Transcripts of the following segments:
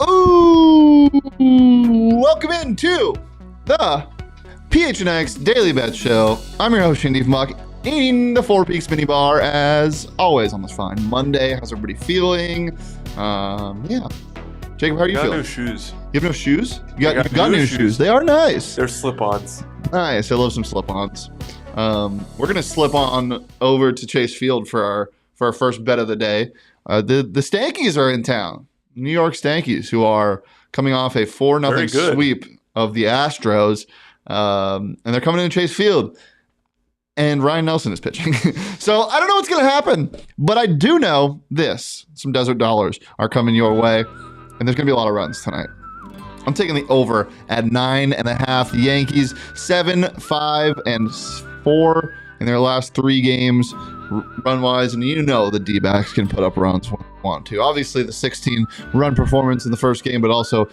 Ooh, welcome into the PHNX Daily Bet Show. I'm your host, Shandeep Muck, in the Four Peaks Mini Bar, as always on this fine Monday. How's everybody feeling? Yeah. Jacob, how are you feeling? No shoes. You have no shoes? You got new shoes. They are nice. They're slip-ons. Nice. I love some slip-ons. We're gonna slip on over to Chase Field for our first bet of the day. The Stankies are in town. New York Stankies, who are coming off a 4-0 sweep of the Astros, and they're coming in Chase Field, and Ryan Nelson is pitching. So I don't know what's going to happen, but I do know this. Some desert dollars are coming your way, and there's going to be a lot of runs tonight. I'm taking the over at 9.5. The Yankees 7-5-4 in their last 3 games run-wise, and you know the D-backs can put up runs when they want to. Obviously, the 16-run performance in the first game, but also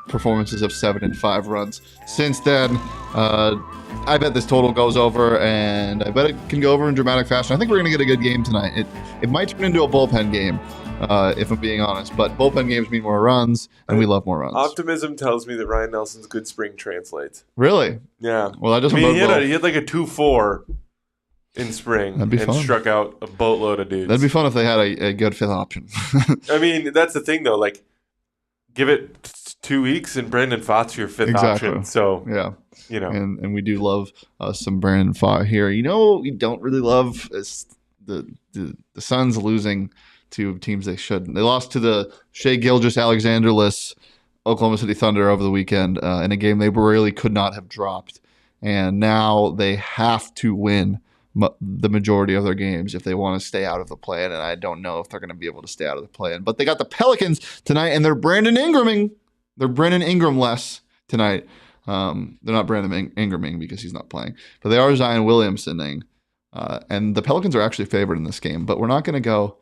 performances of 7 and 5 runs since then. I bet this total goes over, and I bet it can go over in dramatic fashion. I think we're going to get a good game tonight. It might turn into a bullpen game, if I'm being honest, but bullpen games mean more runs, and we love more runs. Optimism tells me that Ryan Nelson's good spring translates. Really? Yeah. Well, that doesn't he had like a 2.4 in spring and fun. Struck out a boatload of dudes. That'd be fun if they had a good fifth option. I mean, that's the thing, though. Like, give it 2 weeks and Brandon Pfaadt's your fifth option. So, yeah. You know. And we do love some Brandon Pfaadt here. You know what we don't really love is the Suns losing to teams they shouldn't. They lost to the Shai Gilgeous-Alexander-less Oklahoma City Thunder over the weekend in a game they really could not have dropped. And now they have to win the majority of their games if they want to stay out of the play-in, and I don't know if they're going to be able to stay out of the play-in. But they got the Pelicans tonight, and they're Brandon Ingraming. They're Brandon Ingram-less tonight. They're not Brandon Ingraming because he's not playing, but they are Zion Williamsoning. And the Pelicans are actually favored in this game, but we're not going to go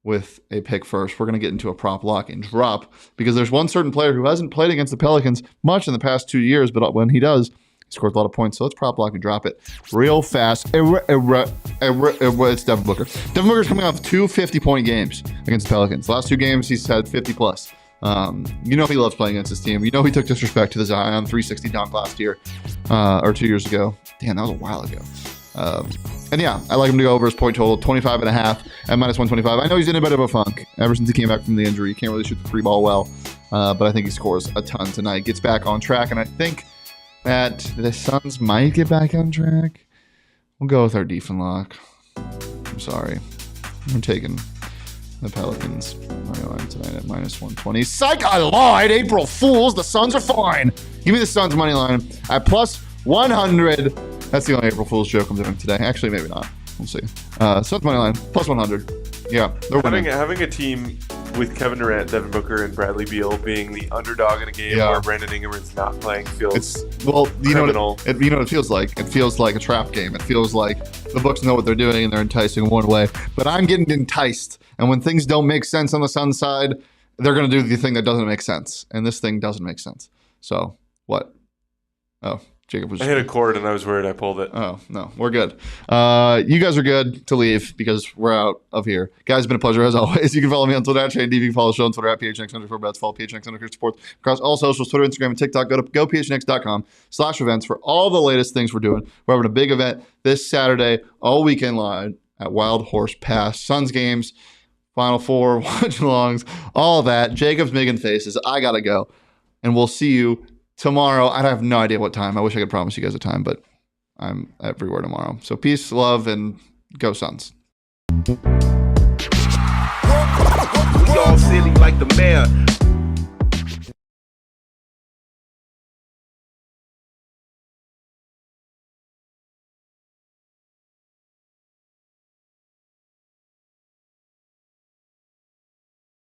with a pick first. We're going to get into a prop lock and drop because there's one certain player who hasn't played against the Pelicans much in the past 2 years, but when he does, scores a lot of points, so let's prop lock and drop it real fast. It's Devin Booker. Devin Booker's coming off 2 50-point games against the Pelicans. The last 2 games, he's had 50-plus. You know he loves playing against his team. You know he took disrespect to the Zion 360 dunk last year, or 2 years ago. Damn, that was a while ago. And yeah, I like him to go over his point total, 25.5 at -125. I know he's in a bit of a funk ever since he came back from the injury. He can't really shoot the 3-ball well, but I think he scores a ton tonight, gets back on track, and I think that the Suns might get back on track. We'll go with our Defen lock. I'm sorry. I'm taking the Pelicans money line tonight at -120. Psych, I lied. April Fools. The Suns are fine. Give me the Suns money line at +100. That's the only April Fool's joke I'm doing today. Actually, maybe not. We'll see. Suns money line +100. Yeah, they're winning. Having a team with Kevin Durant, Devin Booker, and Bradley Beal being the underdog in a game where Brandon Ingram is not playing feels criminal. You know what it feels like? It feels like a trap game. It feels like the books know what they're doing and they're enticing one way. But I'm getting enticed. And when things don't make sense on the Suns side, they're going to do the thing that doesn't make sense. And this thing doesn't make sense. So, what? Oh. Jacob was. I hit a cord and I was worried I pulled it. Oh, no. We're good. You guys are good to leave because we're out of here. Guys, it's been a pleasure as always. You can follow me on Twitter at ShaneDV. You can follow the show on Twitter at PHNX_bets. Follow PHNX_sports across all socials, Twitter, Instagram, and TikTok. Go to gophnx.com/events for all the latest things we're doing. We're having a big event this Saturday, all weekend live at Wild Horse Pass. Suns games, Final Four, watch-alongs, all that. Jacob's making faces. I got to go. And we'll see you tomorrow. I have no idea what time. I wish I could promise you guys a time, but I'm everywhere tomorrow. So peace, love, and go Suns. We all silly like the mayor.